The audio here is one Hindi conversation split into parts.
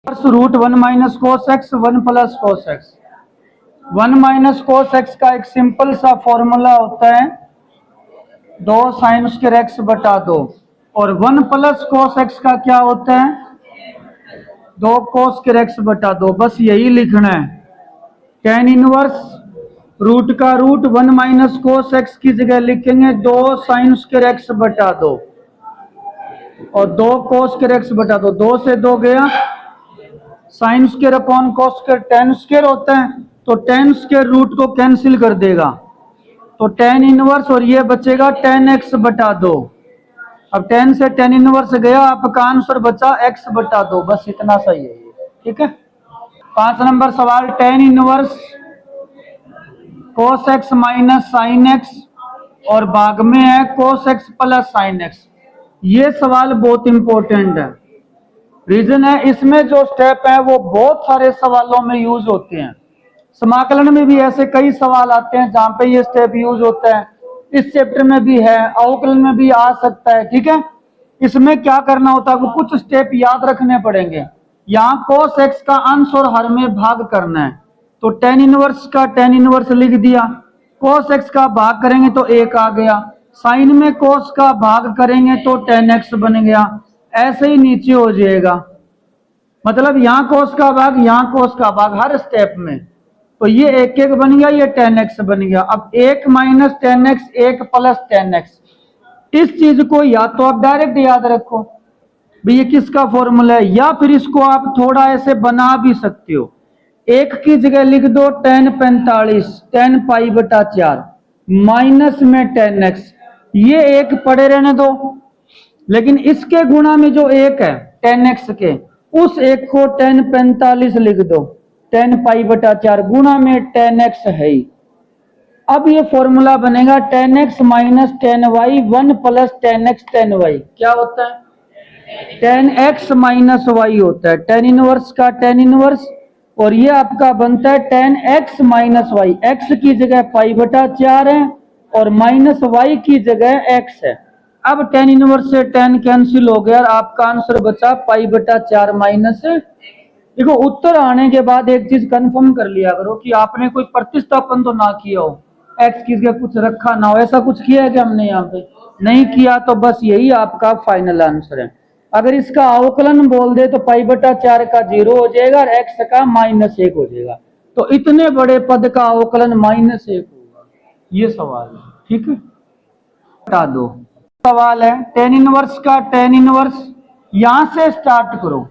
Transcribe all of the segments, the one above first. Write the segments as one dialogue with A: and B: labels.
A: Root 1 minus cos x 1 plus cos x. 1 minus cos x का एक सिंपल सा फॉर्मूला होता है 2 साइन स्क्वायर एक्स बटा 2 और 1 प्लस कोस एक्स का क्या होता है 2 कोस स्क्वायर एक्स बटा 2। बस यही लिखना है। टेन इनवर्स रूट का रूट 1 माइनस कोस एक्स की जगह लिखेंगे 2 साइन स्क्वायर एक्स बटा 2 और 2 कोस स्क्वायर एक्स बटा 2। 2 से 2 गया, sine square upon cos square ten square होता है, तो टेन स्क्वायर रूट को कैंसिल कर देगा, तो टेन इनवर्स और ये बचेगा टेन एक्स बटा 2। अब टेन से टेन इनवर्स गया, आपका आंसर बचा एक्स बटा 2। बस इतना सही है ये, ठीक है। 5 नंबर सवाल, tan inverse cos x minus sine x और भाग में है cos x plus sine x. ये सवाल बहुत इंपॉर्टेंट है। रीजन है इसमें जो स्टेप है वो बहुत सारे सवालों में यूज होते हैं। समाकलन में भी ऐसे कई सवाल आते हैं जहां पे ये स्टेप यूज होता है। इस चैप्टर में भी है, अवकलन में भी आ सकता है, ठीक है। इसमें क्या करना होता है, कुछ स्टेप याद रखने पड़ेंगे। यहाँ कोस एक्स का अंश और हर में भाग करना है, तो टेन इनवर्स का टेन इनवर्स लिख दिया। कोस एक्स का भाग करेंगे तो 1 आ गया, साइन में कोस का भाग करेंगे तो टेन एक्स बन गया। ऐसे ही नीचे हो जाएगा, मतलब यहां कोस का भाग यहां कोस का भाग हर स्टेप में, तो ये 1 बन गया, ये टेन एक्स बन गया। अब 1 minus ten x 1 plus tan x, इस चीज को या तो आप डायरेक्ट याद रखो भाई ये किसका फॉर्मूला है, या फिर इसको आप थोड़ा ऐसे बना भी सकते हो। 1 की जगह लिख दो टेन 45 टेन पाई बटा 4 माइनस में टेन एक्स, ये 1 पड़े रहने दो, लेकिन इसके गुणा में जो 1 है टेन एक्स के, उस 1 को टेन 45 लिख दो, टेन पाई बटा 4 गुणा में टेन एक्स है ही। अब ये फॉर्मूला बनेगा tan x minus tan y 1 plus tan x tan y. क्या होता है, टेन एक्स माइनस वाई होता है, टेन इनवर्स का टेन इनवर्स, और ये आपका बनता है tan x minus y. X की जगह पाई बटा 4 है और माइनस वाई की जगह एक्स है। अब टेन इनवर्स से टेन कैंसिल हो गया, आपका आंसर बचा पाई बटा 4 माइनस। देखो उत्तर आने के बाद एक चीज कंफर्म कर लिया करो कि आपने कोई प्रतिस्थापन तो ना किया हो, एक्स की जगह कुछ रखा ना हो। ऐसा कुछ किया है कि हमने यहाँ पे नहीं किया, तो बस यही आपका फाइनल आंसर है। अगर इसका अवकलन बोल दे तो पाई बटा 4 का 0 हो जाएगा और एक्स का -1 हो जाएगा, तो इतने बड़े पद का अवकलन -1 होगा। ये सवाल है, ठीक है। बता दो सवाल है टेन इनवर्स का टेन इनवर्स, यहां से स्टार्ट करो।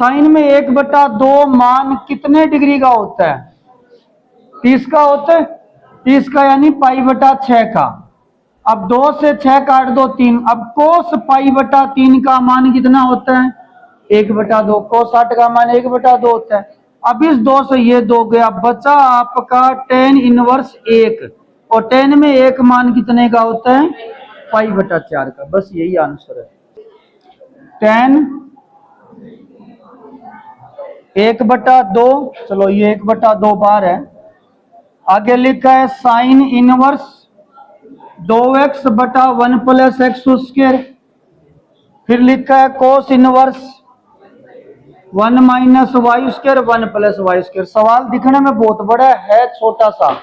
A: साइन में 1/2 मान कितने डिग्री का होता है, 30 का होता है, 30 का यानी पाई बटा 6 का। अब 2 से 6 काट दो 3, अब कोस पाई बटा 3 का मान कितना होता है 1/2, कोस 60 का मान 1/2 होता है। अब इस 2 से ये 2 गया, बचा आपका टेन इनवर्स 1, और टेन में 1 मान कितने का होता है पाई बटा 4 का। बस यही आंसर है, टेन 1/2। चलो ये 1/2 बार है। आगे लिखा है साइन इनवर्स 2x बटा 1 प्लस एक्स स्क्वायर, फिर लिखा है cos inverse 1 minus y square 1 plus y square. सवाल दिखने में बहुत बड़ा है, छोटा सा।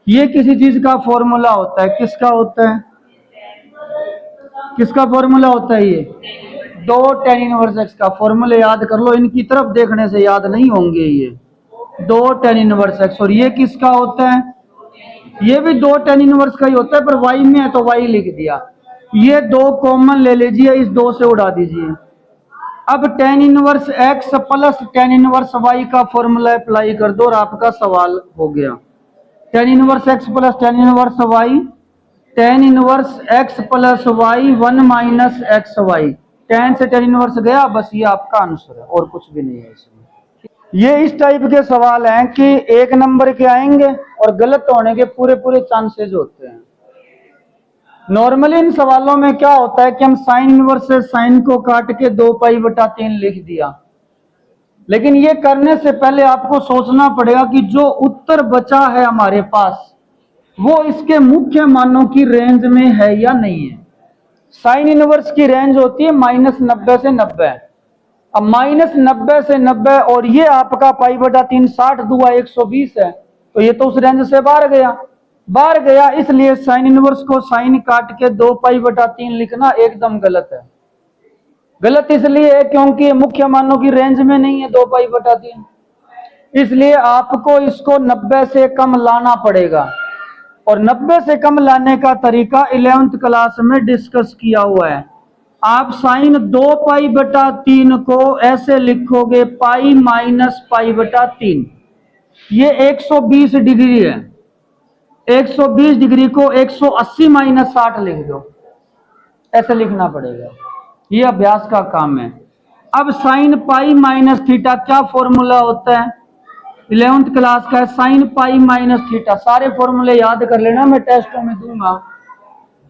A: ये किसी चीज का फॉर्मूला होता है, किसका होता है, किसका फॉर्मूला होता है, ये 2 टेन इनवर्स एक्स का। फॉर्मूला याद कर लो, इनकी तरफ देखने से याद नहीं होंगे। ये 2 टेन इनवर्स एक्स, और ये किसका होता है, ये भी 2 टेन इनवर्स का ही होता है, पर वाई में है तो वाई लिख दिया। ये 2 कॉमन ले लीजिए, इस 2 से उड़ा दीजिए। अब tan inverse x plus tan inverse y का फॉर्मूला अप्लाई कर दो और आपका सवाल हो गया। Tan inverse x plus tan inverse y, tan inverse x plus y 1 minus x y, tan से टेन इनवर्स गया, बस ये आपका आंसर है और कुछ भी नहीं है इसमें। ये इस टाइप के सवाल हैं कि 1 नंबर के आएंगे और गलत होने के पूरे पूरे चांसेस होते हैं। नॉर्मली इन सवालों में क्या होता है कि हम साइन इनवर्स से साइन को काट के 2 पाई बटा 3 लिख दिया, लेकिन ये करने से पहले आपको सोचना पड़ेगा कि जो उत्तर बचा है हमारे पास वो इसके मुख्य मानों की रेंज में है या नहीं है। साइन इनवर्स की रेंज होती है -90 से 90। अब -90 से 90 और ये आपका पाई बटा 3 60 दुआ 120 है, तो ये तो उस रेंज से बाहर गया, इसलिए साइन इनवर्स को साइन काट के 2 पाई बटा 3 लिखना एकदम गलत है। गलत इसलिए है क्योंकि मुख्य मानों की रेंज में नहीं है 2 पाई बटा 3, इसलिए आपको इसको 90 से कम लाना पड़ेगा। और 90 से कम लाने का तरीका 11th क्लास में डिस्कस किया हुआ है। आप साइन 2 पाई बटा 3 को ऐसे लिखोगे पाई माइनस पाई बटा 3, ये 120 डिग्री है, 120 डिग्री को 180 माइनस 60 लिख दो, ऐसे लिखना पड़ेगा, ये अभ्यास का काम है। अब साइन पाई माइनस थीटा क्या फॉर्मूला होता है, 11th क्लास का है साइन पाई माइनस थीटा, सारे फॉर्मूले याद कर लेना, मैं टेस्टों में दूंगा।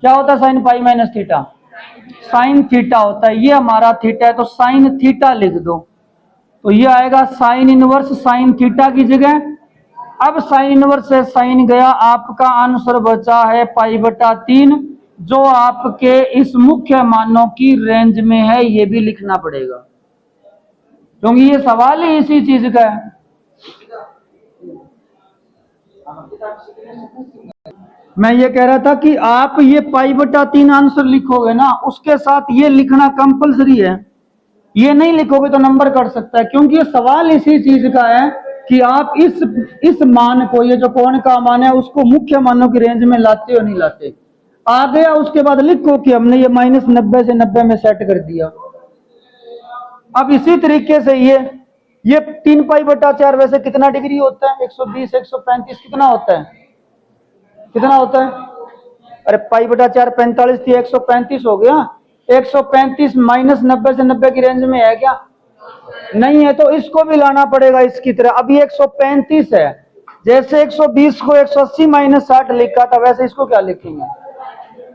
A: क्या होता है sine pi minus theta, sine theta होता है, ये हमारा थीटा है तो साइन थीटा लिख दो, तो ये आएगा साइन इनवर्स साइन थीटा की जगह। अब साइन इनवर्स से साइन गया, आपका आंसर बचा है पाई बटा 3, जो आपके इस मुख्य मानों की रेंज में है, ये भी लिखना पड़ेगा क्योंकि ये सवाल ही इसी चीज का है। मैं ये कह रहा था कि आप ये पाई बटा 3 आंसर लिखोगे ना, उसके साथ ये लिखना कंपलसरी है, ये नहीं लिखोगे तो नंबर कट सकता है, क्योंकि ये सवाल इसी चीज का है कि आप इस मान को, ये जो कोण का मान है, उसको मुख्य मानों की रेंज में लाते हो नहीं लाते। आ गया उसके बाद लिखो कि हमने ये -90 से 90 में सेट कर दिया। अब इसी तरीके से ये 3 पाई बटा 4 वैसे कितना डिग्री होता है, 120 135 कितना होता है, अरे पाई बटा 4 45 थी, 135 हो गया, 135 -90 से 90 की रेंज में है क्या, नहीं है, तो इसको भी लाना पड़ेगा इसकी तरह। अभी 135 है, जैसे 120 को 180 माइनस 60 लिखा था, वैसे इसको क्या लिखेंगे,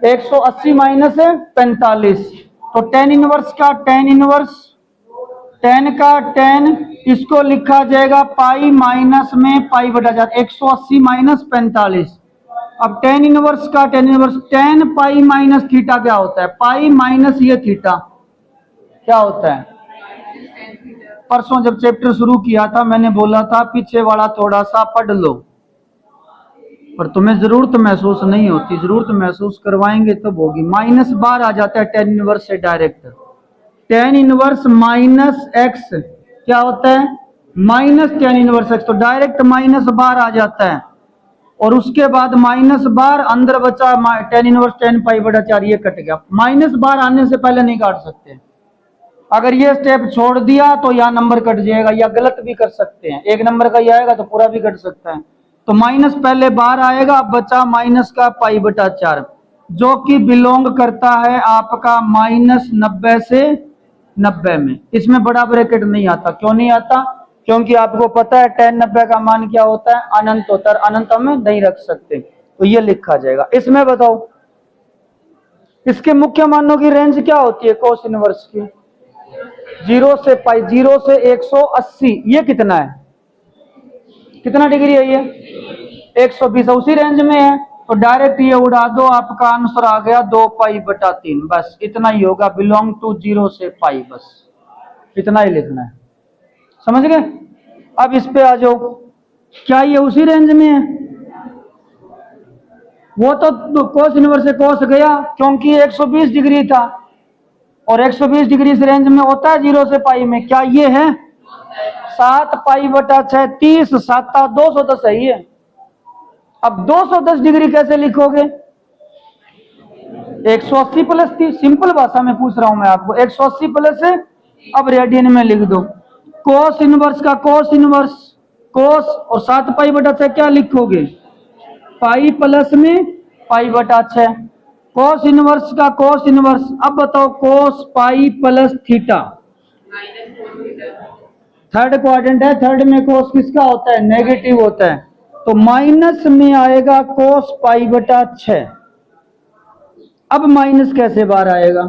A: 180 माइनस 45, तो टेन इनवर्स का टेन इनवर्स, टेन का टेन, इसको लिखा जाएगा पाई माइनस में पाई बटा 4, 180 माइनस 45। अब टेन इनवर्स का tan inverse, ten pi minus theta क्या होता है, पाई माइनस ये थीटा क्या होता है। परसों जब चैप्टर शुरू किया था मैंने बोला था पीछे वाला थोड़ा सा पढ़ लो, पर तुम्हें जरूरत महसूस नहीं होती, जरूरत महसूस करवाएंगे तब होगी। माइनस बार आ जाता है टेन इनवर्स से direct, tan inverse minus x क्या होता है, माइनस टेन इनवर्स एक्स, तो डायरेक्ट माइनस बार आ जाता है, और उसके बाद माइनस बार अंदर बचा टेन इनवर्स टेन पाई बटा 4, ये कट गया। माइनस बार आने से पहले नहीं काट सकते, अगर ये स्टेप छोड़ दिया तो यहाँ नंबर कट जाएगा, या गलत भी कर सकते हैं, एक नंबर का ही आएगा तो पूरा भी कट सकता है। तो माइनस पहले बार आएगा, अब बचा माइनस का पाई बटा 4, जो कि बिलोंग करता है आपका -90 से 90 में। इसमें बड़ा ब्रैकेट नहीं आता, क्यों नहीं आता, क्योंकि आपको पता है tan 90 का मान क्या होता है, अनंत होता है, अनंत में नहीं रख सकते, तो ये लिखा जाएगा। इसमें बताओ इसके मुख्य मानों की रेंज क्या होती है कोस इनवर्स की, 0 से पाई, 0 से 180, ये कितना है, कितना डिग्री है, ये 120, उसी रेंज में है, तो डायरेक्ट ये उड़ा दो, आपका आंसर आ गया 2 पाई बटा 3, बस इतना ही होगा, बिलोंग टू 0 से पाई, बस इतना ही लिखना है, समझ गए। अब इस पे आ जाओ, क्या ये उसी रेंज में है, वो तो कोस इनवर्स से कोस गया क्योंकि 120 डिग्री था, और 120 डिग्री इस रेंज में होता है 0 से पाई में, क्या ये है 7 पाई बटा 6, 30 7 210 है ये। अब 210 डिग्री कैसे लिखोगे, 180 प्लस 30, सिंपल भाषा में पूछ रहा हूं मैं आपको, 180 प्लस, अब रेडियन में लिख दो, कोस इनवर्स का कोस इनवर्स, कोस, और 7 पाई बटा 6 क्या लिखोगे, पाई प्लस में पाई बटा 6, कोस इनवर्स का कोस इनवर्स। अब बताओ cos pi plus theta, third quadrant है, थर्ड में कोस किसका होता है, नेगेटिव होता है, तो माइनस में आएगा कोस पाई बटा 6। अब माइनस कैसे बाहर आएगा,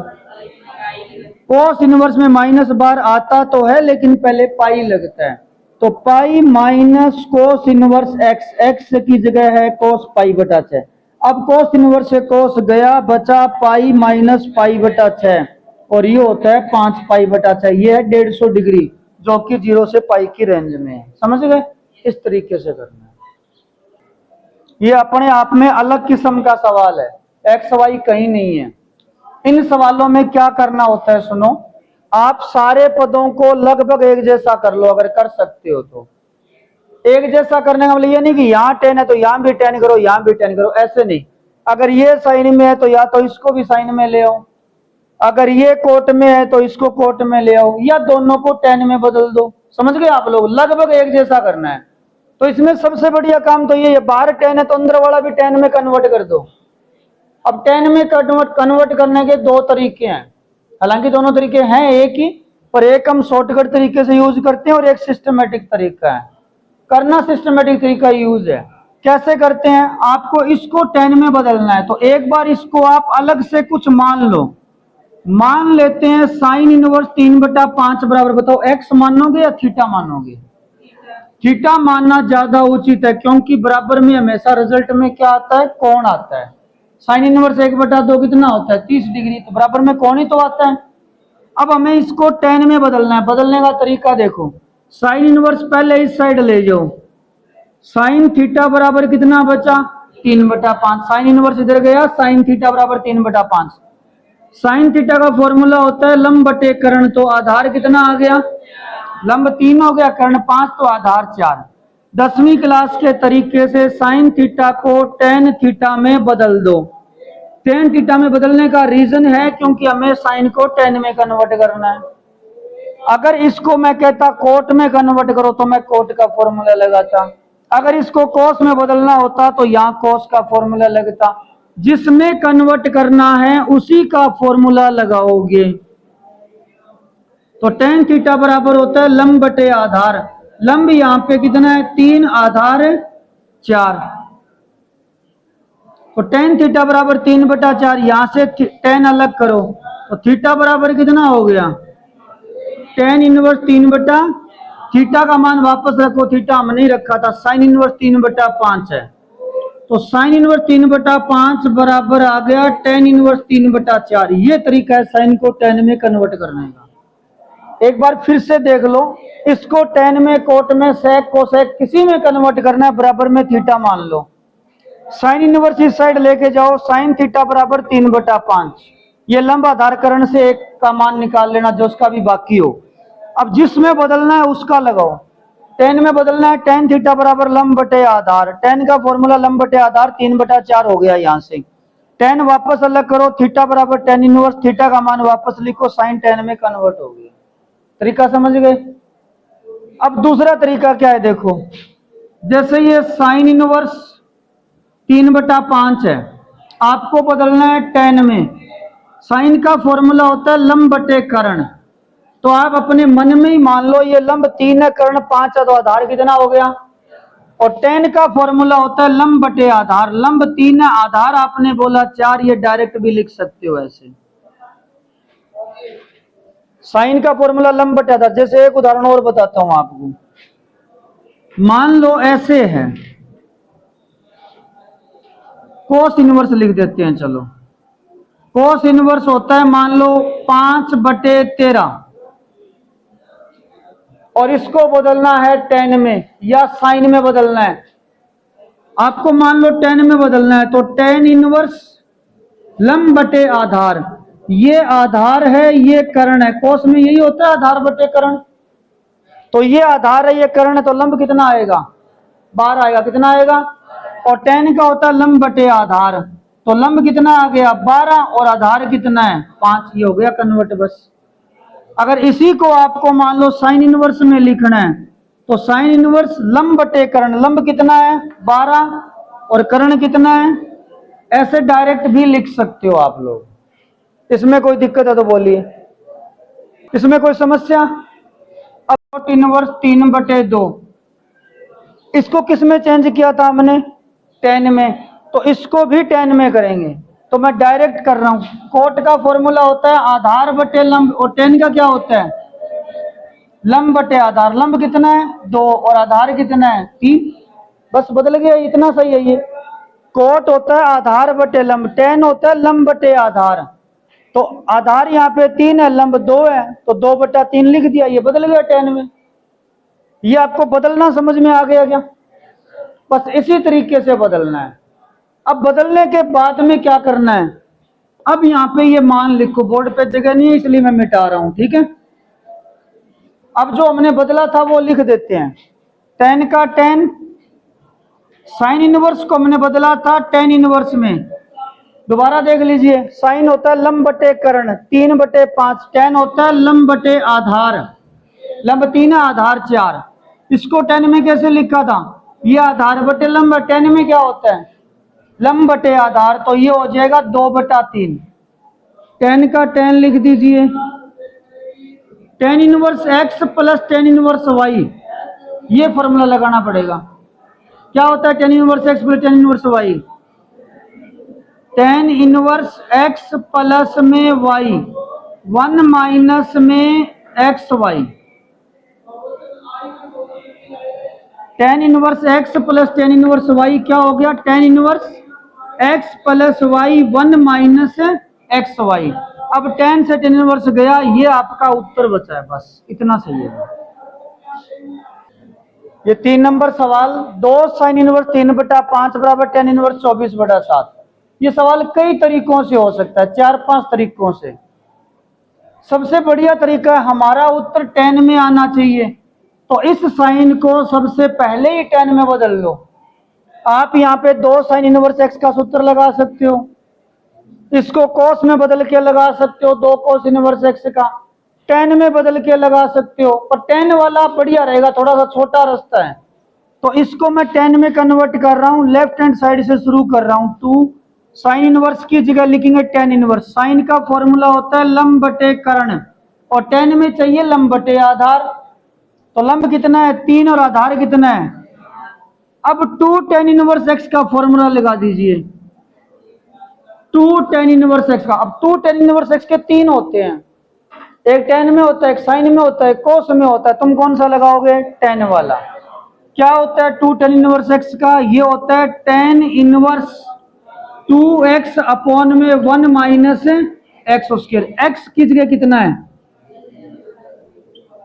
A: कोस इनवर्स में माइनस बार आता तो है लेकिन पहले पाई लगता है, तो pi minus cos inverse x, x की जगह है कोस पाई बटा 6। अब कोस इनवर्स से कोस गया, बचा पाई माइनस पाई बटा 6, और ये होता है 5 पाई/6। ये है 150 डिग्री, जो कि 0 से पाई की रेंज में है। समझ गए? इस तरीके से करना है। ये अपने आप में अलग किस्म का सवाल है, एक्स वाई कहीं नहीं है। इन सवालों में क्या करना होता है, सुनो, आप सारे पदों को लगभग एक जैसा कर लो, अगर कर सकते हो तो। एक जैसा करने का मतलब ये नहीं कि यहाँ 10 है तो यहाँ भी 10 करो, यहाँ भी 10 करो, ऐसे नहीं। अगर ये साइन में है तो या तो इसको भी साइन में ले आओ, अगर ये कोट में है तो इसको कोट में ले आओ, या दोनों को 10 में बदल दो। समझ गए आप लोग? लगभग एक जैसा करना है। तो इसमें सबसे बढ़िया काम तो ये है, बाहर 10 है तो अंदर वाला भी 10 में कन्वर्ट कर दो। अब 10 में कन्वर्ट करने के दो तरीके हैं, हालांकि दोनों तरीके हैं एक ही, पर एक हम शॉर्टकट तरीके से यूज करते हैं और एक सिस्टमेटिक तरीका है। करना सिस्टमेटिक तरीका यूज है। कैसे करते हैं? आपको इसको 10 में बदलना है, तो एक बार इसको आप अलग से कुछ मान लो। मान लेते हैं साइन इनवर्स 3/5 बराबर, बताओ एक्स मानोगे या थीटा मानोगे? थीटा मानना ज्यादा उचित है, क्योंकि बराबर में हमेशा रिजल्ट में क्या आता है? कोण आता है। साइन इनवर्स 1/2 कितना होता है? 30 डिग्री, तो बराबर में कोण ही तो आता है। अब हमें इसको 10 में बदलना है। बदलने का तरीका देखो, साइन इनवर्स पहले इस साइड ले जाओ, साइन थीटा बराबर कितना बचा? 3/5। साइन इनवर्स इधर गया, साइन थीटा बराबर 3/5। साइन थीटा का फॉर्मूला होता है लंब बटे कर्ण, तो आधार कितना आ गया? लंब 3 हो गया, कर्ण 5, तो आधार 4। 10वीं क्लास के तरीके से साइन थीटा को टेन थीटा में बदल दो। टेन थीटा में बदलने का रीजन है क्योंकि हमें साइन को टेन में कन्वर्ट करना है। अगर इसको मैं कहता कोट में कन्वर्ट करो तो मैं कोट का फॉर्मूला लगाता, अगर इसको कोस में बदलना होता तो यहां कोस का फॉर्मूला लगता। जिसमें कन्वर्ट करना है उसी का फॉर्मूला लगाओगे। तो टेन थीटा बराबर होता है लंब बटे आधार। लंब यहां पे कितना है? 3, आधार 4। तो टेन थीटा बराबर 3/4। यहां से 10 अलग करो तो थीटा बराबर कितना हो गया? टेन इनवर्स 3/, थीटा का मान वापस रखो, थीटा हम नहीं रखा था, साइन इनवर्स 3/5 है। तो साइन इनवर्स 3/5 बराबर आ गया टेन इनवर्स 3/4। ये तरीका है साइन को 10 में कन्वर्ट करने का। एक बार फिर से देख लो, इसको 10 में, कोट में, सेक, कोसेक किसी में कन्वर्ट करना है, बराबर में थीटा मान लो। साइन इनवर्स इस साइड लेके जाओ, साइन थीटा बराबर 3/5। ये लंब आधार कर्ण से एक का मान निकाल लेना जो उसका भी बाकी हो। अब जिसमें बदलना है उसका लगाओ। 10 में बदलना है, टेन थीटा बराबर लंब बटे आधार। 10 का फॉर्मूला लंब बटे आधार 3/4 हो गया। यहां से 10 वापस अलग करो, थीटा बराबर टेन इनवर्स, थीटा का मान वापस लिखो, साइन 10 में कन्वर्ट हो गया। तरीका समझ गए? अब दूसरा तरीका क्या है देखो, जैसे ये साइन इनवर्स 3/5 है, आपको बदलना है 10 में। साइन का फॉर्मूला होता है लंब बटे कर्ण, तो आप अपने मन में ही मान लो ये लंब 3 है, कर्ण 5 है, तो आधार कितना हो गया? और 10 का फॉर्मूला होता है लंब बटे आधार। लंब 3 है, आधार आपने बोला 4, ये डायरेक्ट भी लिख सकते हो ऐसे। साइन का फॉर्मूला लंब बटे आधार। जैसे एक उदाहरण और बताता हूं आपको, मान लो ऐसे है, कोस इनवर्स लिख देते हैं। चलो, कोस इनवर्स होता है मान लो 5/13, और इसको बदलना है 10 में या साइन में बदलना है। आपको मान लो 10 में बदलना है, तो 10 इनवर्स लंब बटे आधार। ये आधार है, ये कर्ण है। कोस में यही होता है आधार बटे कर्ण। तो ये आधार है, ये कर्ण है, तो लंब कितना आएगा? 12 आएगा। कितना आएगा? और 10 का होता है लंब बटे आधार, तो लंब कितना आ गया? 12, और आधार कितना है? 5। ये हो गया कन्वर्ट बस। अगर इसी को आपको मान लो साइन इनवर्स में लिखना है, तो साइन इनवर्स लंब बटे कर्ण। लंब कितना है? 12, और कर्ण कितना है? ऐसे डायरेक्ट भी लिख सकते हो आप लोग। इसमें कोई दिक्कत है तो बोलिए, इसमें कोई समस्या? अब कोट इनवर्स 3/2, इसको किस में चेंज किया था हमने? 10 में, तो इसको भी 10 में करेंगे। तो मैं डायरेक्ट कर रहा हूं। कोट का फॉर्मूला होता है आधार बटे लंब, और 10 का क्या होता है? लंब बटे आधार। लंब कितना है? 2, और आधार कितना है? 3। बस बदल गया, इतना सही है ये। कोट होता है आधार बटे लंब, 10 होता है लंब बटे आधार। तो आधार यहाँ पे 3 है, लंब 2 है, तो 2/3 लिख दिया, ये बदल गया tan में। ये आपको बदलना समझ में आ गया क्या? बस इसी तरीके से बदलना है। अब बदलने के बाद में क्या करना है, अब यहाँ पे ये मान लिखो, बोर्ड पे जगह नहीं है इसलिए मैं मिटा रहा हूं, ठीक है। अब जो हमने बदला था वो लिख देते हैं, tan का tan, साइन इनवर्स को हमने बदला था tan इनवर्स में। दोबारा देख लीजिए, साइन होता है लंब बटे कर्ण 3/5, tan होता है लंब बटे आधार, लंब 3 आधार 4। इसको tan में कैसे लिखा था, ये आधार बटे लंब, tan में क्या होता है लंब बटे आधार, तो ये हो जाएगा 2/3। tan का tan लिख दीजिए, tan inverse x plus tan inverse y, ये फॉर्मूला लगाना पड़ेगा। क्या होता है tan inverse x plus tan inverse y, tan inverse x plus में y 1 माइनस में x y, tan inverse x plus tan inverse y क्या हो गया, tan inverse x plus y 1 minus x y. अब tan से tan इनवर्स गया, ये आपका उत्तर बचा है, बस इतना सही है। ये 3 नंबर सवाल, 2 साइन इनवर्स 3/5 बराबर tan इनवर्स 24/7। ये सवाल कई तरीकों से हो सकता है, 4-5 तरीकों से। सबसे बढ़िया तरीका हमारा उत्तर tan में आना चाहिए, तो इस साइन को सबसे पहले ही tan में बदल लो। आप यहाँ पे 2 साइन इनवर्स x का सूत्र लगा सकते हो, इसको कोस में बदल के लगा सकते हो, 2 कोस इनवर्स x का, tan में बदल के लगा सकते हो, पर tan वाला बढ़िया रहेगा, थोड़ा सा छोटा रास्ता है, तो इसको मैं tan में कन्वर्ट कर रहा हूं, लेफ्ट हैंड साइड से शुरू कर रहा हूं। 2 साइन इनवर्स की जगह लिखेंगे tan इनवर्स। साइन का फॉर्मूला होता है लंब बटे कर्ण, और tan में चाहिए लंब बटे आधार, तो लंब कितना है 3 और आधार कितना है। अब 2 tan इनवर्स x का फॉर्मूला लगा दीजिए, 2 tan इनवर्स x का। अब 2 tan इनवर्स x के 3 होते हैं, एक tan में होता है, एक साइन में होता है, कोस में होता है, तुम कौन सा लगाओगे, tan वाला। क्या होता है 2 tan इनवर्स x का, ये होता है tan इनवर्स 2x अपॉन में 1 माइनस एक्स स्क्वायर। x की जगह कितना है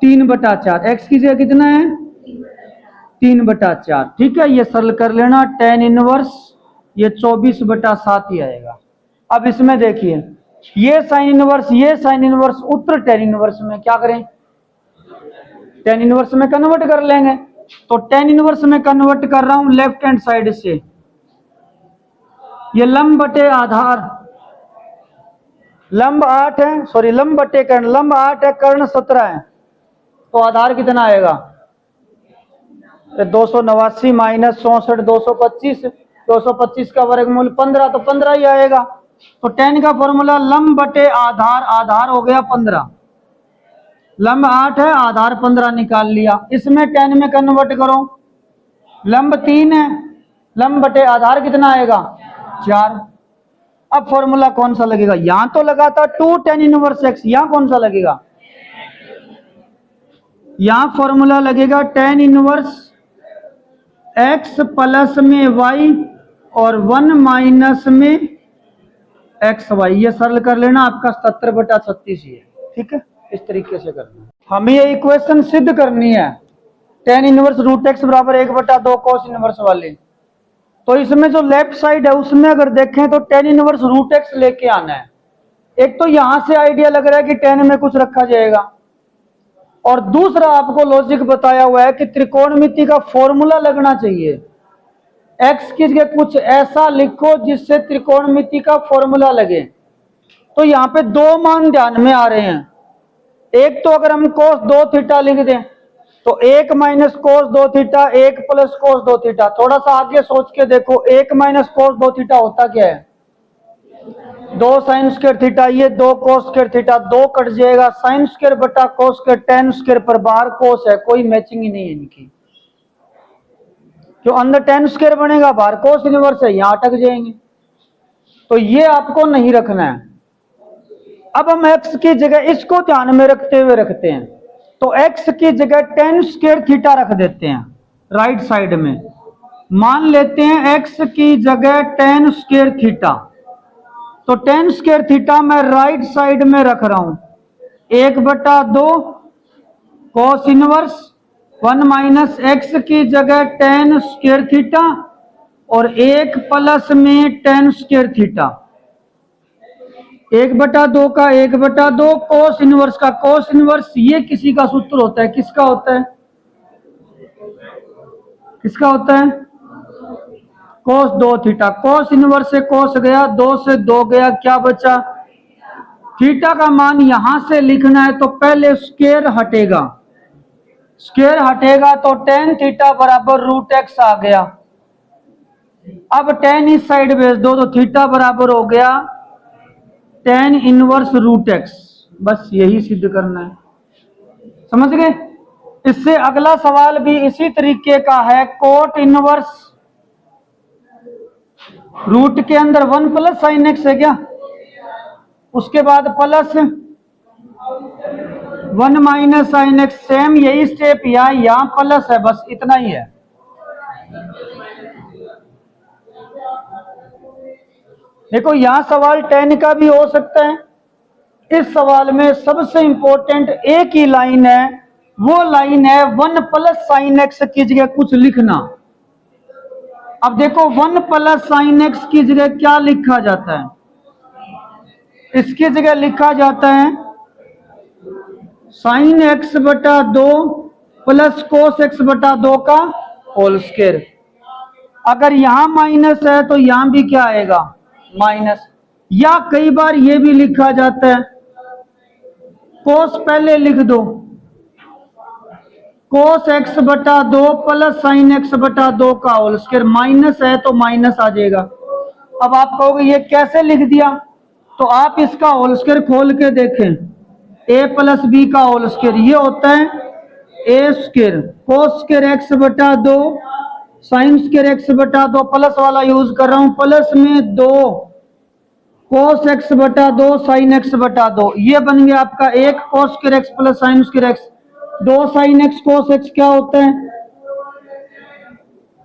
A: 3/4, x की जगह कितना है 3/4, ठीक है। ये सरल कर लेना, tan इनवर्स ये 24/7 ही आएगा। अब इसमें देखिए, ये साइन इनवर्स उत्तर tan इनवर्स में क्या करें, tan इनवर्स में कन्वर्ट कर लेंगे, तो tan इनवर्स में कन्वर्ट कर रहा हूं लेफ्ट हैंड साइड से। ये लंब बटे आधार, लंब 8 है, सॉरी लंब बटे कर्ण, लंब 8 है, कर्ण 17 है, तो आधार कितना आएगा 289 माइनस 64 225, 225 का वर्गमूल 15, तो 15 ही आएगा। तो tan का फॉर्मूला लंब बटे आधार, आधार हो गया 15, लंब 8 है, आधार 15 निकाल लिया। इसमें tan में कन्वर्ट करो, लंब 3 है, लंब बटे आधार कितना आएगा 4। अब फॉर्मूला कौन सा लगेगा, यहां तो लगा था 2 tan इनवर्स x, यहां कौन सा लगेगा, यहां फॉर्मूला लगेगा tan इनवर्स x प्लस में y और 1 माइनस में एक्स वाई। ये सरल कर लेना, आपका 77/36 ही है, ठीक है। इस तरीके से करना, हमें ये इक्वेशन सिद्ध करनी है, tan इनवर्स √x बराबर 1/2 cos इनवर्स वाले। तो इसमें जो लेफ्ट साइड है उसमें अगर देखें तो tan इनवर्स √x लेके आना है। एक तो यहां से आइडिया लग रहा है कि tan में कुछ रखा जाएगा, और दूसरा आपको लॉजिक बताया हुआ है कि त्रिकोणमिति का फॉर्मूला लगना चाहिए। x की जगह कुछ ऐसा लिखो जिससे त्रिकोणमिति का फॉर्मूला लगे। तो यहाँ पे 2 मान ध्यान में आ रहे हैं, एक तो अगर हम cos 2 थीटा लिख दें तो 1 minus cos 2 theta, 1 plus cos 2 theta. थोड़ा सा आगे सोच के देखो, 1 माइनस cos 2 थीटा होता क्या है 2 साइन स्क्वायर थीटा, ये 2 cos स्क्वायर थीटा, 2 कट जाएगा, साइन स्क्वायर बटा cos स्क्वायर, tan स्क्वायर पर बाहर cos है, कोई मैचिंग ही नहीं है इनकी, जो अंदर tan स्क्वायर बनेगा बाहर cos इनवर्स है, यहां अटक जाएंगे, तो ये आपको नहीं रखना है। अब हम x की जगह इसको ध्यान में रखते हुए रखते हैं, तो x की जगह tan स्क्वायर थीटा रख देते हैं राइट साइड में। मान लेते हैं x की जगह tan स्क्वायर थीटा, तो टेन स्क्वायर थीटा मैं राइट साइड में रख रहा हूं, 1/2 cos इनवर्स 1 माइनस एक्स की जगह टेन स्क्वायर थीटा और 1 प्लस में टेन स्क्वायर थीटा, 1/2 का 1/2 cos इनवर्स का cos इनवर्स। ये किसी का सूत्र होता है, किसका होता है, किसका होता है, cos 2 थीटा। cos इनवर्स से cos गया, 2 से 2 गया, क्या बचा, थीटा का मान यहां से लिखना है तो पहले स्क्वायर हटेगा, स्क्वायर हटेगा तो tan थीटा बराबर √x आ गया। अब tan इस साइड भेज दो तो थीटा बराबर हो गया tan इनवर्स √x। बस यही सिद्ध करना है, समझ गए। इससे अगला सवाल भी इसी तरीके का है, कोट इनवर्स रूट के अंदर 1 प्लस साइन एक्स है क्या, उसके बाद plus 1 minus sine x, same यही स्टेप यहां प्लस है, बस इतना ही है। देखो यहां सवाल tan का भी हो सकता है। इस सवाल में सबसे इंपॉर्टेंट एक ही लाइन है, वो लाइन है 1 प्लस साइन एक्स की जगह कुछ लिखना। अब देखो 1 प्लस साइन एक्स की जगह क्या लिखा जाता है, इसकी जगह लिखा जाता है साइन एक्स बटा 2 प्लस कोस एक्स बटा 2 का होल स्क्वायर। अगर यहां माइनस है तो यहां भी क्या आएगा, माइनस। या कई बार यह भी लिखा जाता है, कोस पहले लिख दो, कोस एक्स बटा 2 प्लस साइन एक्स बटा 2 का होल स्क्वायर, माइनस है तो माइनस आ जाएगा। अब आप कहोगे ये कैसे लिख दिया, तो आप इसका होल स्क्वायर खोल के देखें, a प्लस बी का होल स्क्वायर ये होता है a square cos square x बटा 2 साइन स्क्वायर एक्स बटा 2, प्लस वाला यूज कर रहा हूं, प्लस में 2 कोस एक्स बटा 2 साइन एक्स बटा 2, ये बन गया आपका 1 cos square x plus sine square x. 2 sine x cos x क्या होता है,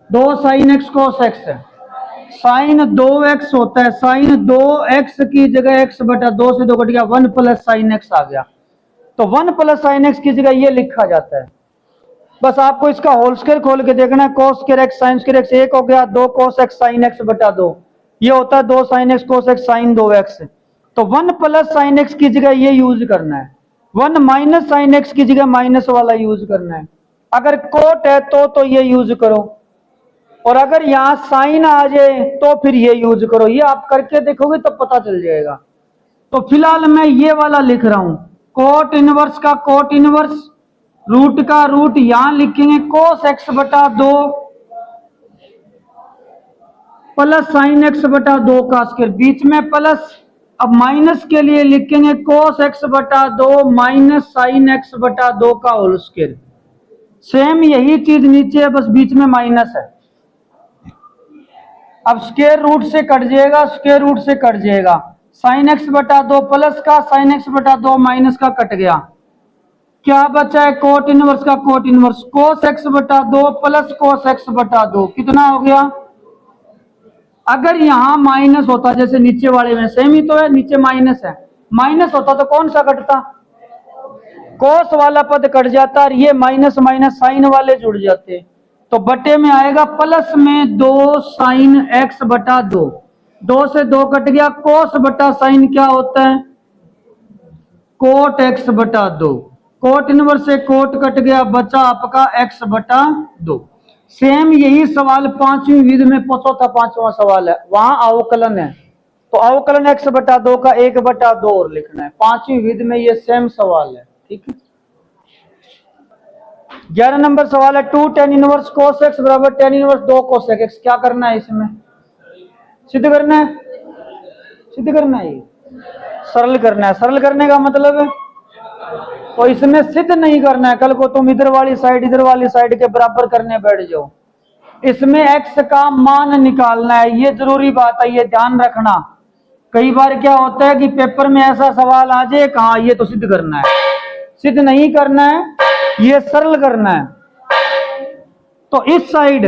A: 2 साइन एक्स कोस एक्स है, साइन 2x होता है, साइन 2x की जगह x बटा 2 से 2 कट गया, 1 प्लस साइन एक्स आ गया। तो 1 प्लस साइन एक्स की जगह ये लिखा जाता है। बस आपको इसका होल स्क्वायर खोल के देखना है, cos square x sine square x 1 हो गया, 2 कोस एक्स साइन एक्स बटा 2, ये होता है 2 sine x cos x sine 2x। तो 1 प्लस साइन एक्स की जगह ये यूज करना है, 1 माइनस साइन एक्स की जगह माइनस वाला यूज करना है। अगर कोट है तो ये यूज करो, और अगर यहां साइन आ जाए तो फिर ये यूज करो। ये आप करके देखोगे तो पता चल जाएगा। तो फिलहाल मैं ये वाला लिख रहा हूं, कोट इनवर्स का कोट इनवर्स, रूट का रूट, यहां लिखेंगे कोस एक्स बटा 2 प्लस साइन एक्स बटा 2 का स्क्वायर, बीच में प्लस। अब माइनस के लिए लिखेंगे कोस एक्स बटा 2 माइनस साइन एक्स बटा 2 का होल स्क्वायर। सेम यही चीज नीचे है, बस बीच में माइनस है। अब स्क्वायर रूट से कट जाएगा, स्क्वायर रूट से कट जाएगा, साइन एक्स बटा 2 प्लस का साइन एक्स बटा 2 माइनस का कट गया, क्या बचा है कोट इनवर्स का कोट इनवर्स, कोस एक्स बटा 2 प्लस कोस एक्स बटा 2, कितना हो गया। अगर यहां माइनस होता, जैसे नीचे वाले में सेम ही तो है, नीचे माइनस है, माइनस होता तो कौन सा कटता, कोस वाला पद कट जाता और ये माइनस माइनस साइन वाले जुड़ जाते। तो बटे में आएगा प्लस में 2 साइन एक्स बटा 2, 2 से 2 कट गया, कोस बटा साइन क्या होता है, कोट एक्स बटा 2, कोट इनवर्स से कोट कट गया, बचा आपका एक्स बटा 2। सेम यही सवाल 5वीं विधि में चौथा 5वां सवाल है, वहां अवकलन है, तो अवकलन एक्स बटा 2 का 1 बटा 2 और लिखना है। 5वीं विधि में ये सेम सवाल है, ठीक है। 11 नंबर सवाल है, 2 tan इनवर्स cos x बराबर tan इनवर्स 2 cos x। क्या करना है, इसमें सिद्ध करना है, सिद्ध करना है, सरल करना है। सरल करने का मतलब है, तो इसमें सिद्ध नहीं करना है, कल को तुम इधर वाली साइड के बराबर करने बैठ जाओ। इसमें x का मान निकालना है, ये जरूरी बात है, ये ध्यान रखना। कई बार क्या होता है कि पेपर में ऐसा सवाल आ जाए, कहा ये तो सिद्ध करना है, सिद्ध नहीं करना है, ये सरल करना है। तो इस साइड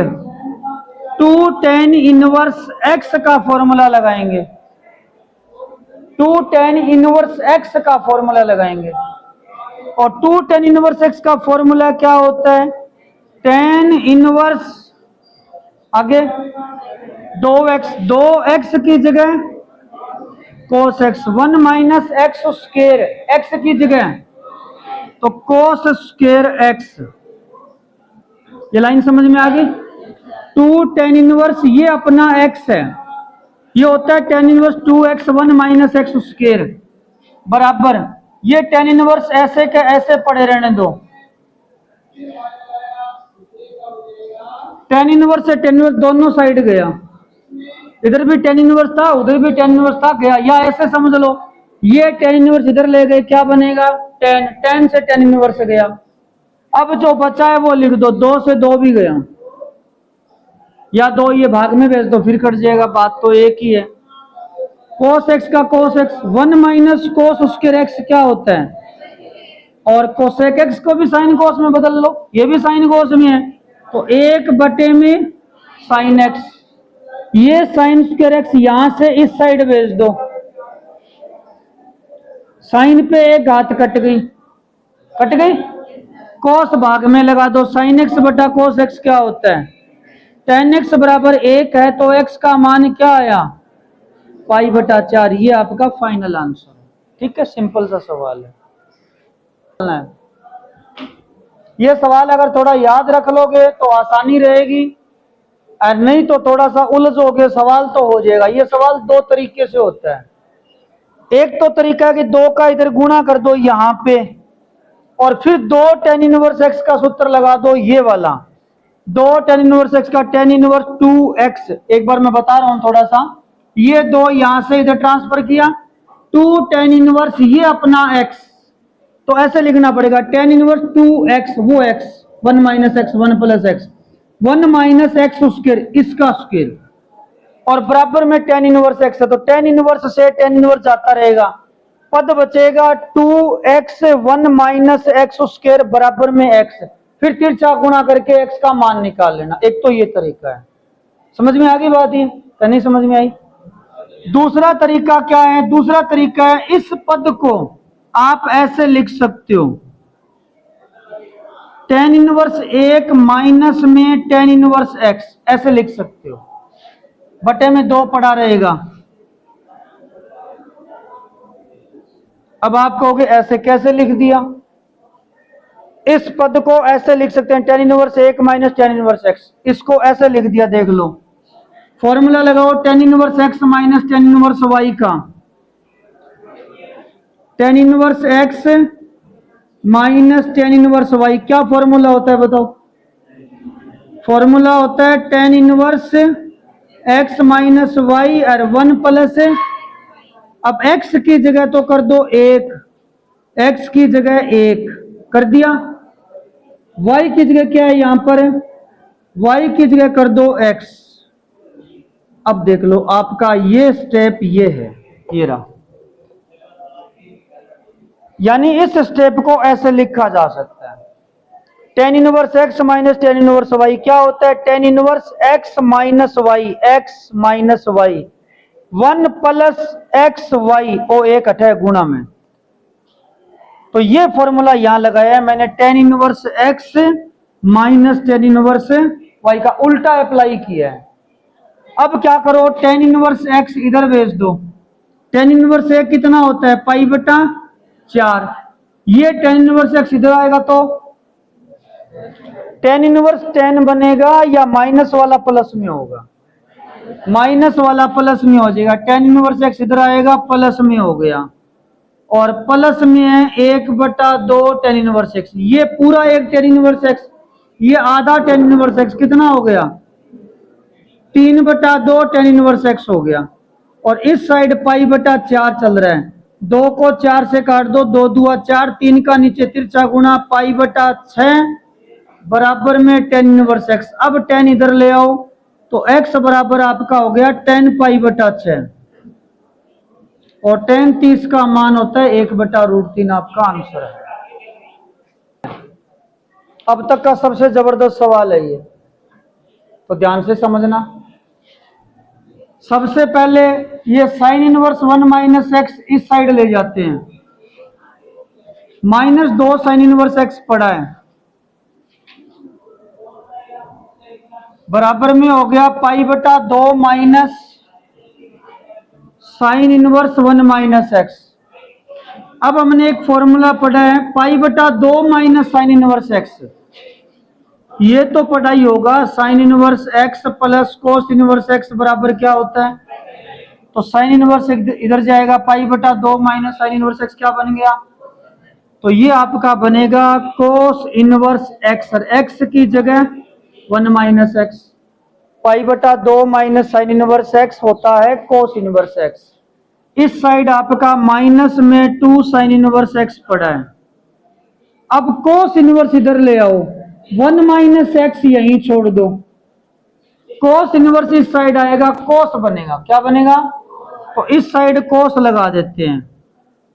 A: 2 tan इनवर्स x का फॉर्मूला लगाएंगे, 2 tan इनवर्स x का फॉर्मूला लगाएंगे, और 2 tan इनवर्स x का फॉर्मूला क्या होता है? tan इनवर्स आगे 2x की जगह cos x, 1 minus x square x की जगह तो cos स्क्वायर x। ये लाइन समझ में आ गई? 2 tan इनवर्स ये अपना x है, ये होता है tan inverse 2x 1 minus x square बराबर ये tan इनवर्स ऐसे के ऐसे पड़े रहने दो। tan इनवर्स से tan इनवर्स दोनों साइड गया, इधर भी tan इनवर्स था उधर भी tan इनवर्स था गया, या ऐसे समझ लो ये tan इनवर्स इधर ले गए, क्या बनेगा? tan से tan इनवर्स गया। अब जो बचा है वो लिख दो, 2 से 2 भी गया, या 2 ये भाग में भेज दो फिर कट जाएगा, बात तो एक ही है। cos x का cos x 1 minus cos square x क्या होता है? और cosec x को भी sin cos में बदल लो, ये भी sin cos में है, तो 1 बटे में sin x, ये sin स्क्वायर x यहां से इस साइड भेज दो, sin पे एक घात कट गई, cos भाग में लगा दो, sin x बटा cos x क्या होता है? tan x बराबर 1 है, तो x का मान क्या आया? पाई बटा 4। ये आपका फाइनल आंसर है। ठीक है, सिंपल सा सवाल है। ये सवाल अगर थोड़ा याद रख लोगे तो आसानी रहेगी, और नहीं तो थोड़ा सा उलझोगे सवाल तो हो जाएगा। ये सवाल 2 तरीके से होता है। एक तो तरीका है कि 2 का इधर गुणा कर दो यहां पे, और फिर 2 tan इनवर्स x का सूत्र लगा दो, ये वाला 2 tan इनवर्स x का tan इनवर्स 2x। एक बार मैं बता रहा हूं थोड़ा सा, ये 2 यहां से इधर ट्रांसफर किया, 2 tan इनवर्स ये अपना x, तो ऐसे लिखना पड़ेगा tan इनवर्स 2x वो x 1 minus x 1 plus x 1 minus x square इसका स्क्वायर, और बराबर में tan इनवर्स x है, तो tan इनवर्स से tan इनवर्स जाता रहेगा, पद बचेगा 2x 1 माइनस एक्स स्क्वायर बराबर में x, फिर तिरछा गुणा करके x का मान निकाल लेना। एक तो ये तरीका है। समझ में आ गई बात? ये क्या नहीं समझ में आई? दूसरा तरीका क्या है? दूसरा तरीका है इस पद को आप ऐसे लिख सकते हो, tan इनवर्स 1 माइनस में tan इनवर्स x, ऐसे लिख सकते हो, बटे में 2 पड़ा रहेगा। अब आप कहोगे ऐसे कैसे लिख दिया? इस पद को ऐसे लिख सकते हैं tan inverse 1 minus tan inverse x, इसको ऐसे लिख दिया। देख लो, फॉर्मूला लगाओ tan inverse x minus tan inverse y का, tan inverse x minus tan inverse y क्या फॉर्मूला होता है बताओ? फॉर्मूला होता है tan inverse x minus y और 1 प्लस, अब x की जगह तो कर दो 1, x की जगह 1 कर दिया, y की जगह क्या है यहां पर? y की जगह कर दो x। अब देख लो आपका ये स्टेप ये है, ये रहा, यानी इस स्टेप को ऐसे लिखा जा सकता है, tan inverse x minus tan inverse y क्या होता है? tan inverse x minus y, x minus y 1 plus x y ओ एक हटा है गुणा में, तो ये फॉर्मूला यहां लगाया है मैंने, tan inverse x minus tan inverse y का उल्टा अप्लाई किया है। अब क्या करो, tan इनवर्स x इधर भेज दो, tan इनवर्स x कितना होता है? पाई बटा 4, ये tan इनवर्स x इधर आएगा तो tan इनवर्स tan बनेगा या माइनस वाला प्लस में होगा? माइनस वाला प्लस में हो जाएगा, tan इनवर्स x इधर आएगा प्लस में हो गया, और प्लस में है 1/2 tan इनवर्स x, ये पूरा एक tan इनवर्स x, ये आधा tan इनवर्स x कितना हो गया? 3/2 tan इनवर्स x हो गया, और इस साइड पाई बटा 4 चल रहा है, 2 को 4 से काट दो, 2 दूआ 4, 3 का नीचे तिरछा गुणा पाई बटा 6 बराबर में tan इनवर्स x। अब tan इधर ले आओ तो x बराबर आपका हो गया tan पाई बटा 6, और tan 30 का मान होता है 1/√3, आपका आंसर है। अब तक का सबसे जबरदस्त सवाल है ये, तो ध्यान से समझना। सबसे पहले ये साइन इनवर्स 1 माइनस एक्स इस साइड ले जाते हैं, -2 साइन इनवर्स एक्स पड़ा है, बराबर में हो गया π/2 minus sine inverse 1 minus x. अब हमने एक फॉर्मूला पढ़ा है π/2 माइनस साइन इनवर्स एक्स, ये तो पढ़ा ही होगा। Sign inverse x plus cos inverse x बराबर क्या होता है, तो साइन इनवर्स इधर जाएगा, π/2 माइनस साइन इनवर्स एक्स क्या बन गया, तो ये आपका बनेगा कोस इनवर्स एक्स, और एक्स की जगह 1 minus x. π/2 minus sine inverse x होता है कोस इनवर्स एक्स। इस साइड आपका माइनस में 2 साइन इनवर्स एक्स पड़ा है। अब कोस इनवर्स इधर ले आओ, 1 माइनस एक्स यहीं छोड़ दो, कोस इनवर्स इस साइड आएगा, कोस बनेगा, क्या बनेगा, तो इस साइड कोस लगा देते हैं।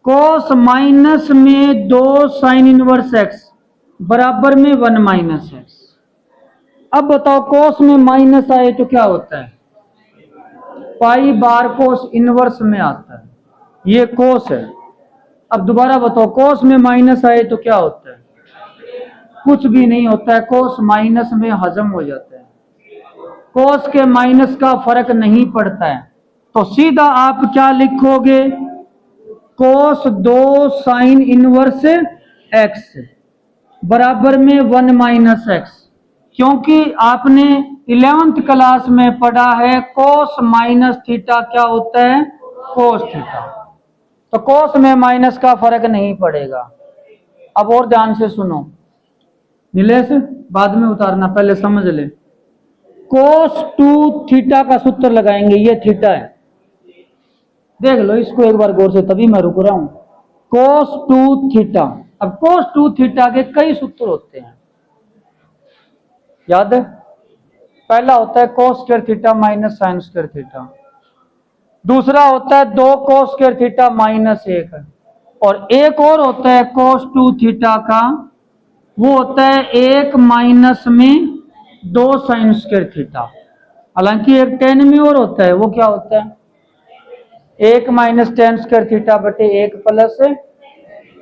A: कोस माइनस में 2 साइन इनवर्स एक्स बराबर में 1 माइनस एक्स। अब बताओ कोस में माइनस आए तो क्या होता है, पाई बार कोस इनवर्स में आता है, ये कोस है। अब दोबारा बताओ कोस में माइनस आए तो क्या होता है, कुछ भी नहीं होता है, कोस माइनस में हजम हो जाता है, कोस के माइनस का फर्क नहीं पड़ता है। तो सीधा आप क्या लिखोगे, कोस 2 साइन इनवर्स एक्स बराबर में 1 माइनस एक्स, क्योंकि आपने 11th क्लास में पढ़ा है कोस माइनस थीटा क्या होता है, कोस थीटा, तो कोस में माइनस का फर्क नहीं पड़ेगा। अब और ध्यान से सुनो, नीलेश बाद में उतारना, पहले समझ ले। कोस 2 थीटा का सूत्र लगाएंगे, ये थीटा है, देख लो इसको एक बार गौर से, तभी मैं रुक रहा हूं। कोस 2 थीटा, अब कोस 2 थीटा के कई सूत्र होते हैं, याद है, पहला होता है cos square theta minus sine square theta, दूसरा होता है 2 कोस स्क्वायर थीटा माइनस 1, और एक और होता है कोस 2 थीटा का, वो होता है 1 माइनस में 2 साइन स्क्वायर थीटा। हालांकि एक टेन में और होता है, वो क्या होता है, 1 माइनस टेन स्क्वायर थीटा बटे 1 प्लस,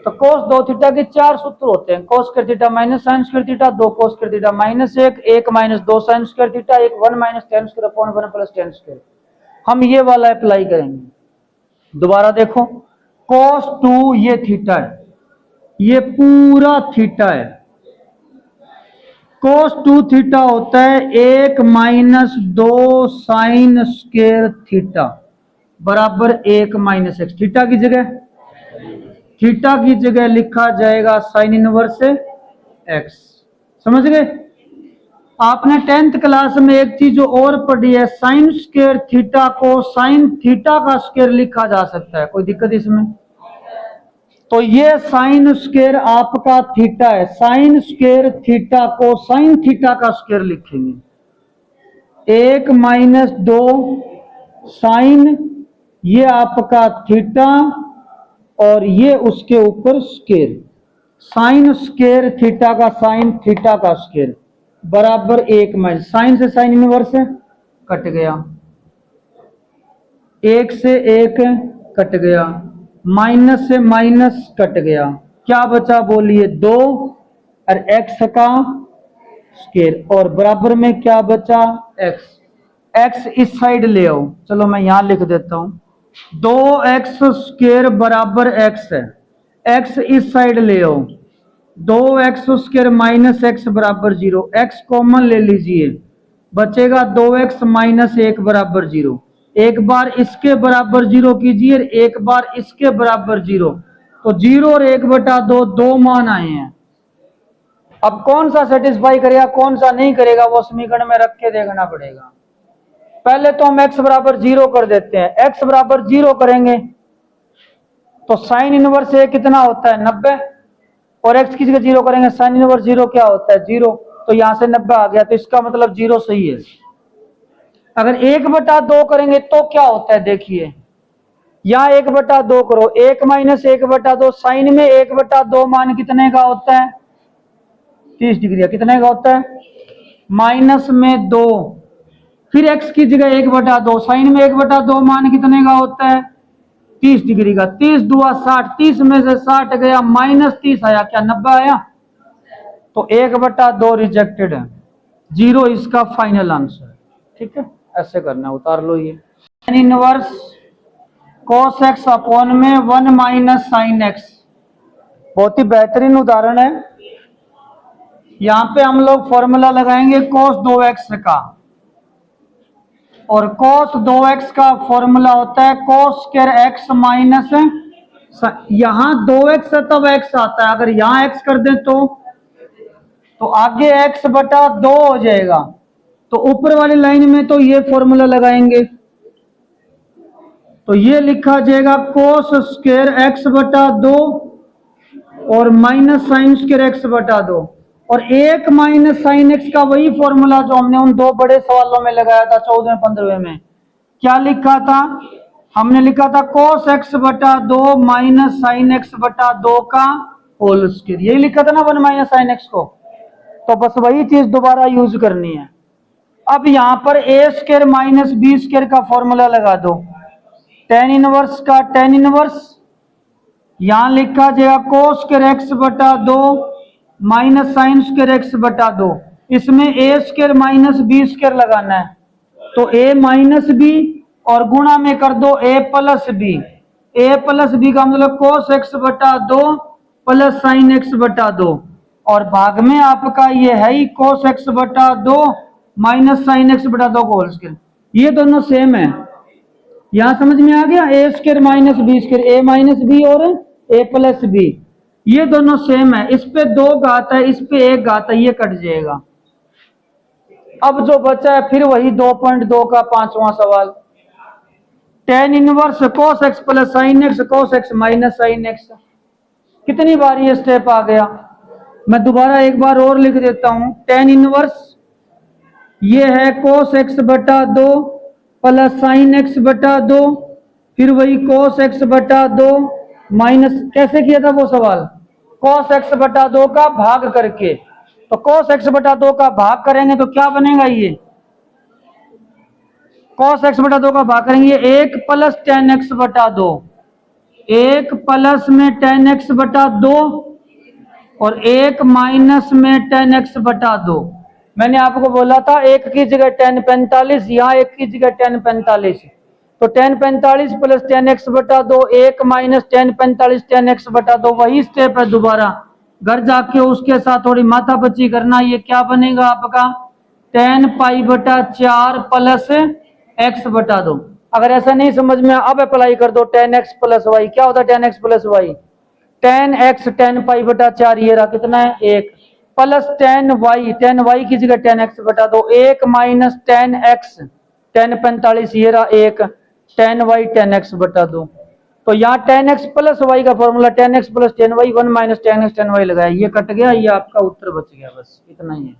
A: तो कोस 2 थीटा के 4 सूत्र होते हैं, cos square theta minus sine square theta, 2 cos square theta minus 1, 1 minus 2 sine square theta, 1 minus ten square upon 1 plus ten square. हम ये वाला अप्लाई करेंगे। दोबारा देखो, कोस 2 ये थीटा है, ये पूरा थीटा है, कोस 2 थीटा होता है 1 माइनस 2 साइन स्क्वायर थीटा बराबर 1 माइनस एक्स। थीटा की जगह लिखा जाएगा साइन इनवर्स एक्स। समझ गए? आपने 10th क्लास में एक चीज और पढ़ी है, साइन स्क्वायर थीटा को साइन थीटा का स्क्वायर लिखा जा सकता है, कोई दिक्कत इसमें? तो ये साइन स्क्वायर आपका थीटा है, साइन स्क्वायर थीटा को साइन थीटा का स्क्वायर लिखेंगे, 1 माइनस 2 साइन, ये आपका थीटा, और ये उसके ऊपर स्क्वायर, साइन स्क्वायर थीटा का साइन थीटा का स्क्वायर बराबर 1 माइनस, साइन से साइन इनवर्स कट गया, 1 से 1 कट गया, माइनस से माइनस कट गया, क्या बचा बोलिए, 2 और एक्स का स्क्वायर, और बराबर में क्या बचा, एक्स। एक्स इस साइड ले आओ, चलो मैं यहां लिख देता हूं, 2x स्क्वायर बराबर एक्स है, एक्स इस साइड ले आओ, 2x स्क्वायर माइनस एक्स बराबर 0, एक्स कॉमन ले लीजिए, बचेगा 2x माइनस 1 बराबर 0, एक बार इसके बराबर 0 कीजिए, एक बार इसके बराबर 0, तो 0 और 1/2 दो मान आए हैं। अब कौन सा सेटिस्फाई करेगा कौन सा नहीं करेगा वो समीकरण में रख के देखना पड़ेगा। पहले तो हम x बराबर 0 कर देते हैं, x बराबर 0 करेंगे तो साइन इनवर्स ए कितना होता है 90, और x की जगह 0 करेंगे, साइन इनवर्स 0 क्या होता है 0, तो यहां से 90 आ गया, तो इसका मतलब 0 सही है। अगर 1/2 करेंगे तो क्या होता है, देखिए यहां 1/2 करो, 1 माइनस 1/2, साइन में 1/2 मान कितने का होता है 30 डिग्री, कितने का होता है, माइनस में 2 फिर x की जगह 1/2, साइन में 1/2 मान कितने का होता है 30 डिग्री का, 30 दुआ 60, 30 में से 60 गया -30 आया, क्या 90 आया, तो 1/2 रिजेक्टेड है, 0 इसका फाइनल आंसर। ठीक है, ऐसे करना है, उतार लो ये tan inverse cos x upon में 1 - sin x, बहुत ही बेहतरीन उदाहरण है। यहां पे हम लोग फॉर्मूला लगाएंगे cos 2x का, और cos 2x का फॉर्मूला होता है cos स्क्वायर x माइनस, यहां 2x है तब x आता है, अगर यहां x कर दें तो आगे x/2 हो जाएगा, तो ऊपर वाली लाइन में तो ये फॉर्मूला लगाएंगे, तो ये लिखा जाएगा cos स्क्वायर x/2 और माइनस साइन स्क्वायर x/2, और 1 माइनस साइन एक्स का वही फॉर्मूला जो हमने उन दो बड़े सवालों में लगाया था 14वें 15वें में, क्या लिखा था, हमने लिखा था cos x/2 minus sine x/2 का होल स्क्वायर, यही लिखा था ना 1 माइनस साइन एक्स को, तो बस वही चीज दोबारा यूज करनी है। अब यहां पर a square minus b square का फॉर्मूला लगा दो, tan इनवर्स का tan इनवर्स, यहां लिखा जाएगा cos square x/2 minus sine square x/2, इसमें a square minus b square लगाना है, तो a माइनस बी और गुणा में कर दो a plus b, a plus b का मतलब cos x/2 plus sign x/2, और भाग में आपका ये है ही cos x/2 minus sine x/2 whole square, ये दोनों सेम है, यहां समझ में आ गया, a square minus b square, a minus b और a प्लस बी, ये दोनों सेम है, इस पे 2 घात है, इस पे 1 घात है, ये कट जाएगा। अब जो बचा है फिर वही 2.2 का 5वां सवाल, tan inverse cos x plus sine x cos x minus sine x, कितनी बार ये स्टेप आ गया, मैं दोबारा एक बार और लिख देता हूं, tan इनवर्स ये है cos x/2 plus sign x/2, फिर वही cos x/2 माइनस, कैसे किया था वो सवाल, cos x/2 का भाग करके, तो cos x/2 का भाग करेंगे तो क्या बनेगा, ये cos x/2 का भाग करेंगे 1 प्लस tan x/2, 1 प्लस में tan x/2 और 1 माइनस में tan x/2, मैंने आपको बोला था एक की जगह tan 45, यहाँ एक की जगह tan 45, तो tan 45 plus tan x/2, 1 minus tan 45 tan x/2, वही स्टेप है दोबारा, घर जाके उसके साथ थोड़ी माथापच्ची करना, ये क्या बनेगा आपका tan π/4 प्लस x/2। अगर ऐसा नहीं समझ में अब अप्लाई कर दो tan x प्लस वाई, क्या होता है tan x plus y, tan x tan π/4 ये रहा कितना है 1, प्लस tan y की जगह tan x/2, 1 minus tan x tan 45 ये रहा 1, tan y tan x/2, तो यहाँ tan x प्लस y का formula tan x plus tan y, 1 minus tan x tan y लगाया, ये कट गया, ये आपका उत्तर बच गया, बस इतना ही है।